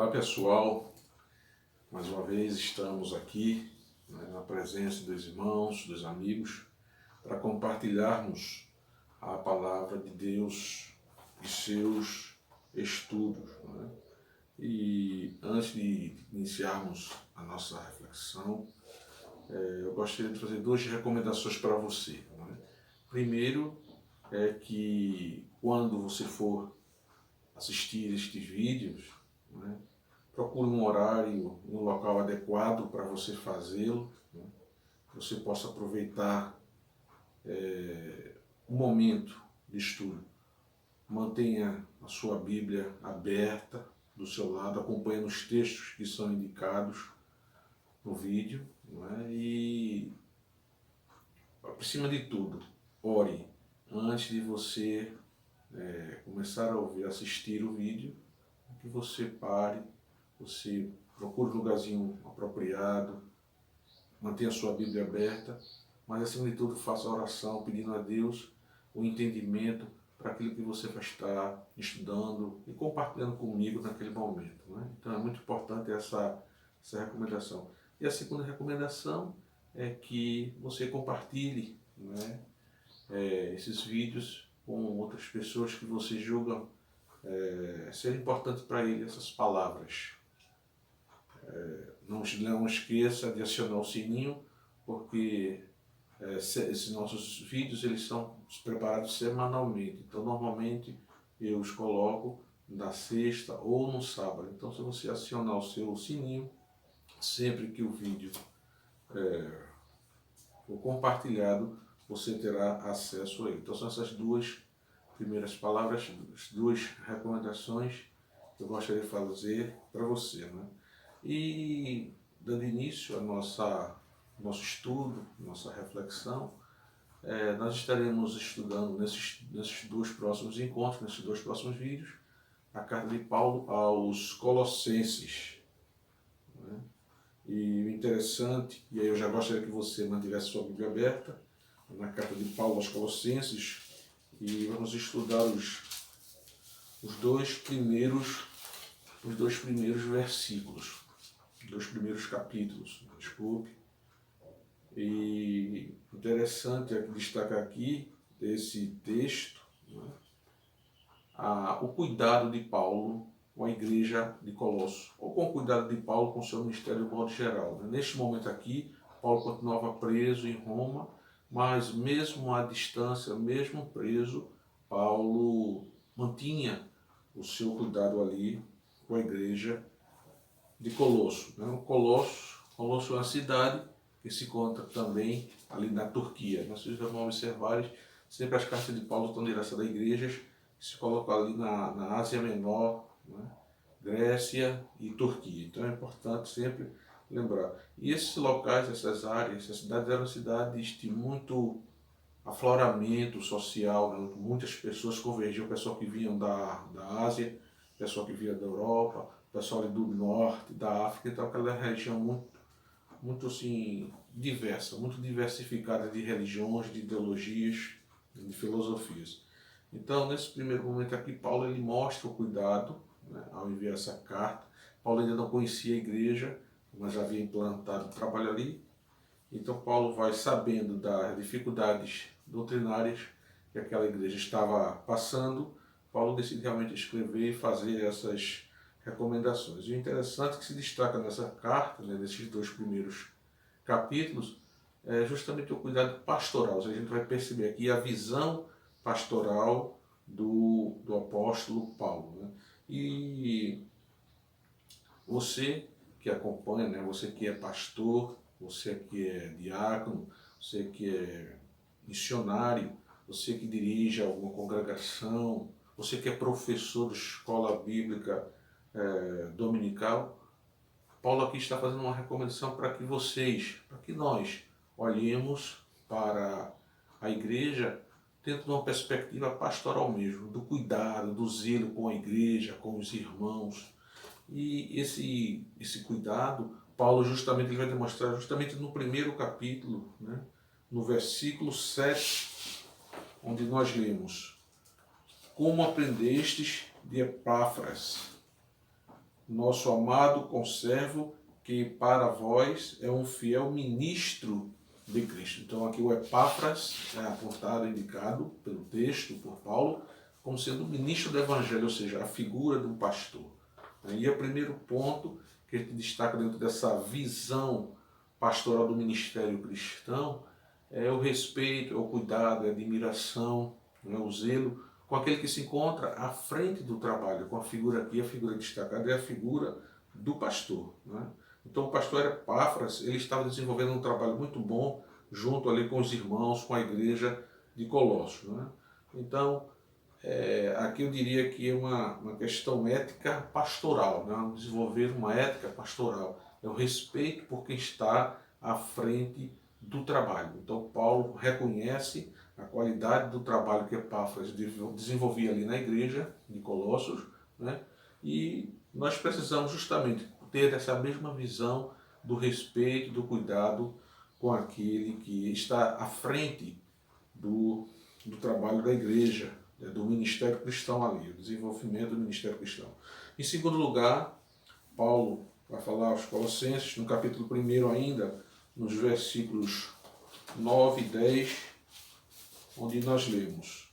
Olá pessoal, mais uma vez estamos aqui, na presença dos irmãos, dos amigos, para compartilharmos a palavra de Deus e seus estudos. E antes de iniciarmos a nossa reflexão, eu gostaria de fazer duas recomendações para você. Primeiro é que quando você for assistir estes vídeos, procure um horário, um local adequado para você fazê-lo, que você possa aproveitar o momento de estudo. Mantenha a sua Bíblia aberta do seu lado, acompanhando os textos que são indicados no vídeo, e, por cima de tudo, ore antes de você começar a ouvir, assistir o vídeo, que você pare, você procure um lugarzinho apropriado, mantenha a sua Bíblia aberta, mas acima de tudo faça a oração pedindo a Deus o entendimento para aquilo que você vai estar estudando e compartilhando comigo naquele momento. Então é muito importante essa recomendação. E a segunda recomendação é que você compartilhe esses vídeos com outras pessoas que você julga ser importante para ele essas palavras. Não esqueça de acionar o sininho, porque esses nossos vídeos eles são preparados semanalmente. Então, normalmente, eu os coloco na sexta ou no sábado. Então, se você acionar o seu sininho, sempre que o vídeo for compartilhado, você terá acesso a ele. Então, são essas duas primeiras palavras, as duas recomendações que eu gostaria de fazer para você. E dando início ao nosso estudo, nossa reflexão, nós estaremos estudando nesses dois próximos encontros, nesses dois próximos vídeos, a carta de Paulo aos Colossenses. E o interessante, e aí eu já gostaria que você mantivesse sua Bíblia aberta, na carta de Paulo aos Colossenses, e vamos estudar os dois primeiros versículos, os dois primeiros capítulos, desculpe. E interessante é destacar aqui desse texto o cuidado de Paulo com a igreja de Colosso, ou com o cuidado de Paulo com o seu ministério de modo geral. Neste momento aqui, Paulo continuava preso em Roma, mas mesmo à distância, mesmo preso, Paulo mantinha o seu cuidado ali com a igreja de Colosso. Colosso é uma cidade que se encontra também ali na Turquia. Vocês vão observar, sempre as cartas de Paulo estão direcionadas a igrejas que se colocam ali na Ásia Menor, Grécia e Turquia. Então é importante sempre lembrar. E esses locais, essas áreas, essas cidades eram cidades de muito afloramento social, muitas pessoas convergiam, pessoal que vinham da Ásia, pessoal que vinha da Europa, pessoal do norte, da África, então aquela região muito assim, diversa, muito diversificada de religiões, de ideologias, de filosofias. Então, nesse primeiro momento aqui, Paulo ele mostra o cuidado, ao enviar essa carta. Paulo ainda não conhecia a igreja, mas já havia implantado o trabalho ali. Então, Paulo vai sabendo das dificuldades doutrinárias que aquela igreja estava passando. Paulo decide realmente escrever e fazer essas recomendações. E o interessante que se destaca nessa carta, nesses dois primeiros capítulos, é justamente o cuidado pastoral. A gente vai perceber aqui a visão pastoral do apóstolo Paulo. E você que acompanha, você que é pastor, você que é diácono, você que é missionário, você que dirige alguma congregação, você que é professor de escola bíblica dominical, Paulo aqui está fazendo uma recomendação para que nós olhemos para a igreja dentro de uma perspectiva pastoral mesmo, do cuidado, do zelo com a igreja, com os irmãos. E esse cuidado, Paulo justamente ele vai demonstrar justamente no primeiro capítulo, no versículo 7, onde nós lemos: como aprendestes de Epáfras, nosso amado conservo, que para vós é um fiel ministro de Cristo. Então aqui o Epáfras é apontado, indicado pelo texto, por Paulo, como sendo o ministro do Evangelho, ou seja, a figura de um pastor. E o primeiro ponto que a gente destaca dentro dessa visão pastoral do ministério cristão é o respeito, é o cuidado, é a admiração, é o zelo com aquele que se encontra à frente do trabalho, com a figura aqui, a figura destacada é a figura do pastor. Né? Então o pastor Epáfras, ele estava desenvolvendo um trabalho muito bom junto ali com os irmãos, com a igreja de Colossos. Né? Então, aqui eu diria que é uma questão ética pastoral, né? Desenvolver uma ética pastoral, é o respeito por quem está à frente do trabalho. Então Paulo reconhece a qualidade do trabalho que Epáfras desenvolvia ali na igreja de Colossos, né? E nós precisamos justamente ter essa mesma visão do respeito, do cuidado com aquele que está à frente do trabalho da igreja, do ministério cristão ali, o desenvolvimento do ministério cristão. Em segundo lugar, Paulo vai falar aos Colossenses, no capítulo 1 ainda, nos versículos 9 e 10, onde nós lemos: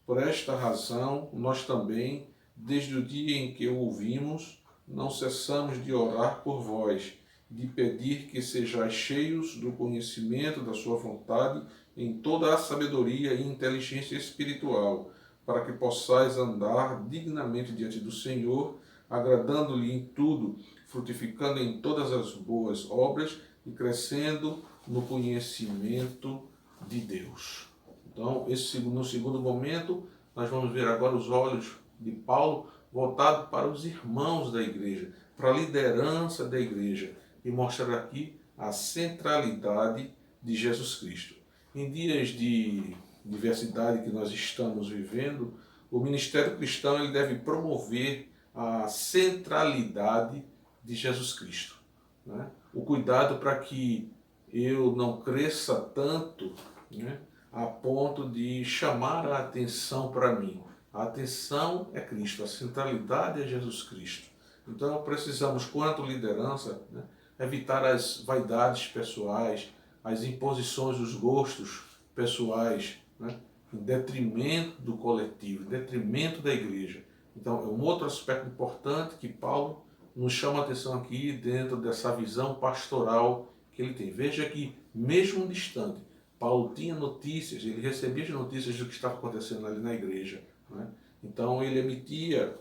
Por esta razão, nós também, desde o dia em que o ouvimos, não cessamos de orar por vós, de pedir que sejais cheios do conhecimento da sua vontade em toda a sabedoria e inteligência espiritual, para que possais andar dignamente diante do Senhor, agradando-lhe em tudo, frutificando em todas as boas obras e crescendo no conhecimento de Deus. Então, no segundo momento, nós vamos ver agora os olhos de Paulo voltados para os irmãos da igreja, para a liderança da igreja, e mostrar aqui a centralidade de Jesus Cristo. Em dias de diversidade que nós estamos vivendo, o ministério cristão ele deve promover a centralidade de Jesus Cristo, né? O cuidado para que eu não cresça tanto, né, a ponto de chamar a atenção para mim. A atenção é Cristo, a centralidade é Jesus Cristo. Então precisamos, quanto liderança, né, evitar as vaidades pessoais, as imposições dos gostos pessoais, né, em detrimento do coletivo, em detrimento da igreja. Então, é um outro aspecto importante que Paulo nos chama a atenção aqui dentro dessa visão pastoral que ele tem. Veja que, mesmo distante, Paulo tinha notícias, ele recebia as notícias do que estava acontecendo ali na igreja, né? Então, ele emitia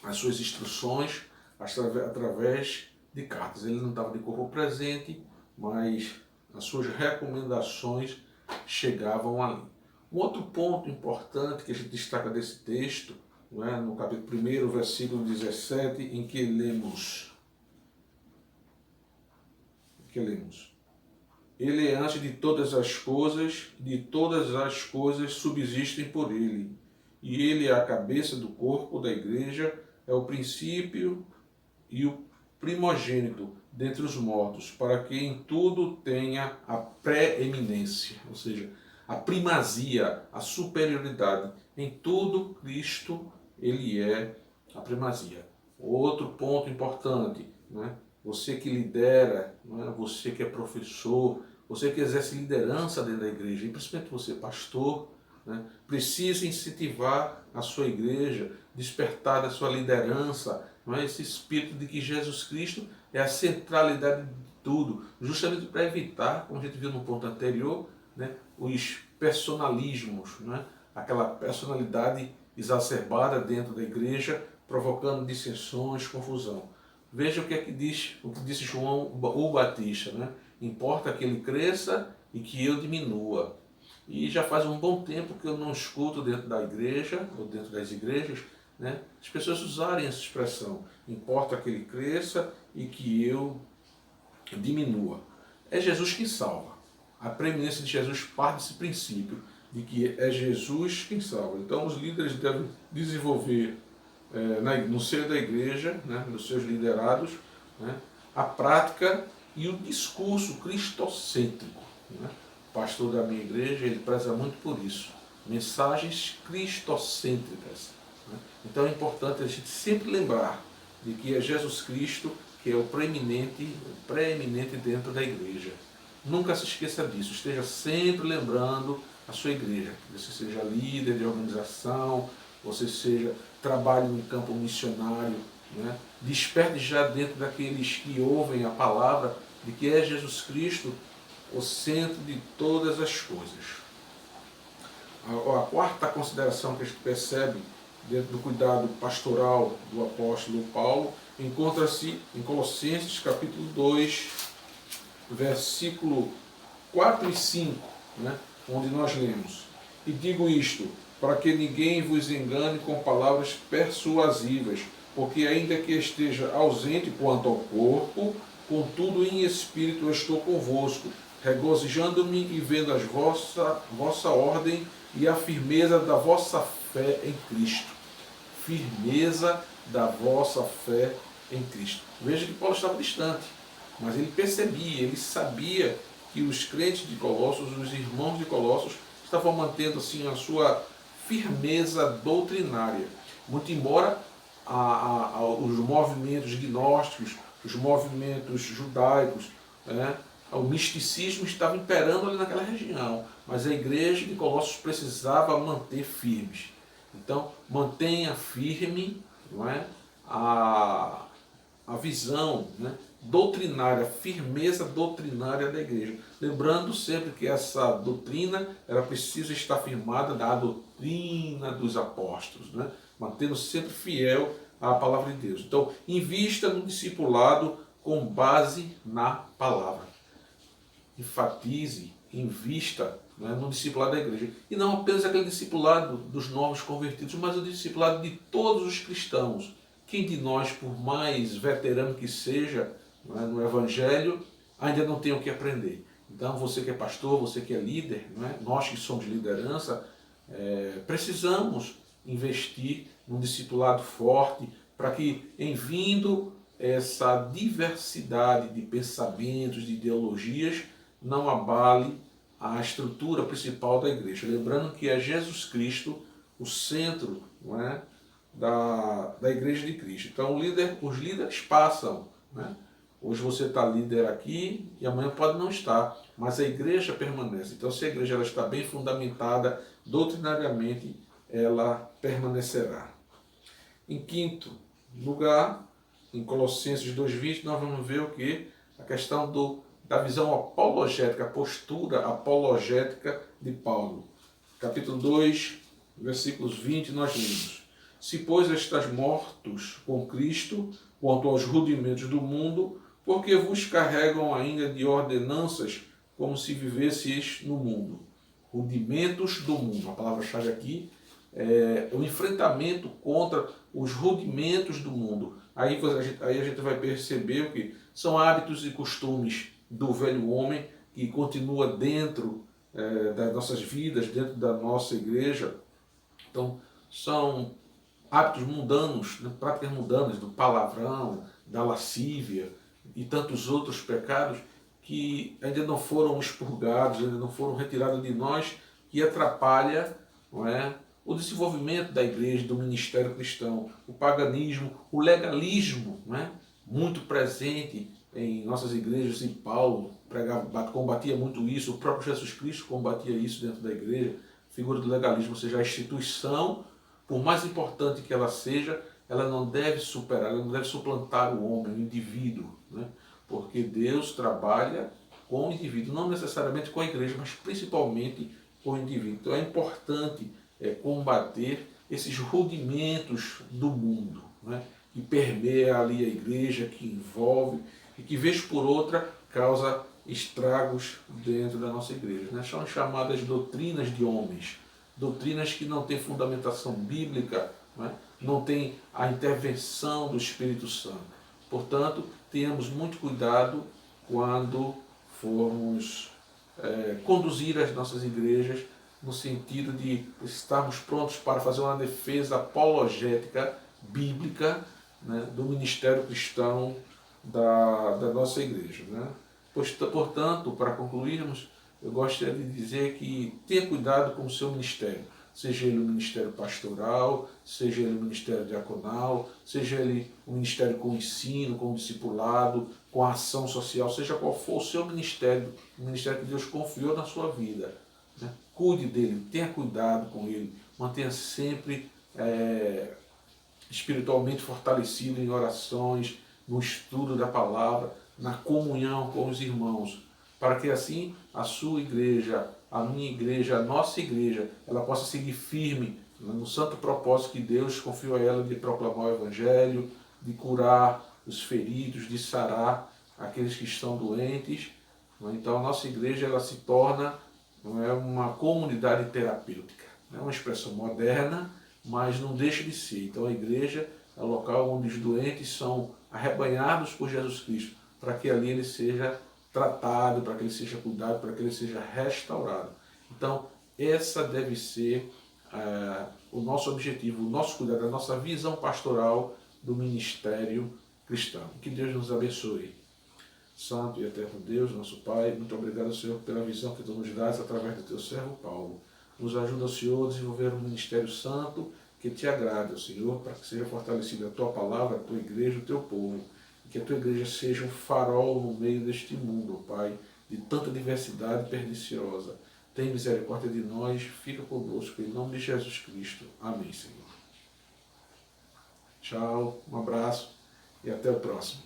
as suas instruções através de cartas. Ele não estava de corpo presente, mas as suas recomendações chegavam ali. Um outro ponto importante que a gente destaca desse texto, né, no capítulo 1, versículo 17, em que lemos: Ele é antes de todas as coisas subsistem por ele, e ele é a cabeça do corpo da igreja, é o princípio e o primogênito dentre os mortos, para que em tudo tenha a preeminência, ou seja, a primazia, a superioridade. Em tudo, Cristo, ele é a primazia. Outro ponto importante, né? Você que lidera, né? Você que é professor, você que exerce liderança dentro da igreja, e principalmente você, pastor, né? Precisa incentivar a sua igreja, despertar da sua liderança, não é? Esse espírito de que Jesus Cristo é a centralidade de tudo, justamente para evitar, como a gente viu no ponto anterior, né, os personalismos, né, aquela personalidade exacerbada dentro da igreja, provocando dissensões, confusão. Veja o que disse João o Batista, né? Importa que ele cresça e que eu diminua. E já faz um bom tempo que eu não escuto dentro da igreja, ou dentro das igrejas, né, as pessoas usarem essa expressão: importa que ele cresça e que eu diminua. É Jesus quem salva. A preeminência de Jesus parte desse princípio, de que é Jesus quem salva. Então os líderes devem desenvolver no seio da igreja, né, nos seus liderados, né, a prática e o discurso cristocêntrico. Né? O pastor da minha igreja, ele preza muito por isso. Mensagens cristocêntricas. Né? Então é importante a gente sempre lembrar de que é Jesus Cristo que é o preeminente dentro da igreja. Nunca se esqueça disso, esteja sempre lembrando a sua igreja. Você seja líder de organização, você seja trabalhe no campo missionário, né? Desperte já dentro daqueles que ouvem a palavra de que é Jesus Cristo o centro de todas as coisas. A quarta consideração que a gente percebe dentro do cuidado pastoral do apóstolo Paulo encontra-se em Colossenses capítulo 2, versículo 4 e 5, né, onde nós lemos: E digo isto, para que ninguém vos engane com palavras persuasivas, porque ainda que esteja ausente quanto ao corpo, contudo em espírito eu estou convosco, regozijando-me e vendo a vossa ordem e a firmeza da vossa fé em Cristo. Firmeza da vossa fé em Cristo. Veja que Paulo estava distante, mas ele percebia, ele sabia que os crentes de Colossos, os irmãos de Colossos, estavam mantendo assim a sua firmeza doutrinária. Muito embora os movimentos gnósticos, os movimentos judaicos, né, o misticismo estava imperando ali naquela região, mas a igreja de Colossos precisava manter firmes. Então, mantenha firme, não é, a visão, né, doutrinária, firmeza doutrinária da igreja. Lembrando sempre que essa doutrina ela precisa estar firmada na doutrina dos apóstolos, né, mantendo sempre fiel à palavra de Deus. Então, invista no discipulado com base na palavra. Enfatize, invista, né, no discipulado da igreja. E não apenas aquele discipulado dos novos convertidos, mas o discipulado de todos os cristãos. Quem de nós, por mais veterano que seja, né, no Evangelho, ainda não tem o que aprender? Então, você que é pastor, você que é líder, né, nós que somos liderança, precisamos investir num discipulado forte para que, em vindo essa diversidade de pensamentos, de ideologias, não abale a estrutura principal da igreja. Lembrando que é Jesus Cristo o centro, não é, da igreja de Cristo. Então os líderes passam, né? Hoje você está líder aqui e amanhã pode não estar, mas a igreja permanece. Então se a igreja ela está bem fundamentada doutrinariamente, ela permanecerá. Em quinto lugar, em Colossenses 2,20, nós vamos ver o que? A questão da visão apologética, a postura apologética de Paulo. Capítulo 2, versículos 20, nós lemos: Se, pois, estás mortos com Cristo, quanto aos rudimentos do mundo, porque vos carregam ainda de ordenanças, como se vivesseis no mundo. Rudimentos do mundo. A palavra-chave aqui é o enfrentamento contra os rudimentos do mundo. Aí a gente vai perceber o que são hábitos e costumes do velho homem que continua dentro das nossas vidas, dentro da nossa igreja. Então, são hábitos mundanos, né, práticas mundanas do palavrão, da lascívia e tantos outros pecados que ainda não foram expurgados, ainda não foram retirados de nós, que atrapalha, não é, o desenvolvimento da igreja, do ministério cristão, o paganismo, o legalismo, não é, muito presente em nossas igrejas, e Paulo combatia muito isso, o próprio Jesus Cristo combatia isso dentro da igreja, a figura do legalismo, ou seja, a instituição, por mais importante que ela seja, ela não deve superar, ela não deve suplantar o homem, o indivíduo, né? Porque Deus trabalha com o indivíduo, não necessariamente com a igreja, mas principalmente com o indivíduo. Então é importante combater esses rudimentos do mundo, né? Que permeia ali a igreja, que envolve e que, vez por outra, causa estragos dentro da nossa igreja, né? São chamadas doutrinas de homens, doutrinas que não têm fundamentação bíblica, né? Não tem a intervenção do Espírito Santo. Portanto, tenhamos muito cuidado quando formos conduzir as nossas igrejas no sentido de estarmos prontos para fazer uma defesa apologética bíblica, né, do ministério cristão da nossa igreja, né? Portanto, para concluirmos, eu gostaria de dizer que tenha cuidado com o seu ministério. seja ele o ministério pastoral, seja ele o ministério diaconal, seja ele o ministério com ensino, com discipulado, com ação social, seja qual for o seu ministério, o ministério que Deus confiou na sua vida. Né? Cuide dele, tenha cuidado com ele, mantenha sempre espiritualmente fortalecido em orações, no estudo da palavra, na comunhão com os irmãos, para que assim a sua igreja, a minha igreja, a nossa igreja, ela possa seguir firme no santo propósito que Deus confiou a ela de proclamar o Evangelho, de curar os feridos, de sarar aqueles que estão doentes. Então a nossa igreja ela se torna uma comunidade terapêutica. É uma expressão moderna, mas não deixa de ser. Então a igreja é o local onde os doentes são arrebanhados por Jesus Cristo, para que ali ele seja tratado, para que ele seja cuidado, para que ele seja restaurado. Então essa deve ser o nosso objetivo, o nosso cuidado, a nossa visão pastoral do ministério cristão. Que Deus nos abençoe. Santo e eterno Deus, nosso Pai, muito obrigado, Senhor, pela visão que Tu nos dás através do Teu servo Paulo. Nos ajuda, Senhor, a desenvolver um ministério santo que Te agrade, Senhor, para que seja fortalecida a Tua palavra, a Tua igreja, o Teu povo. E que a Tua igreja seja um farol no meio deste mundo, Pai, de tanta diversidade perniciosa. Tem misericórdia de nós, fica conosco, em nome de Jesus Cristo. Amém, Senhor. Tchau, um abraço e até o próximo.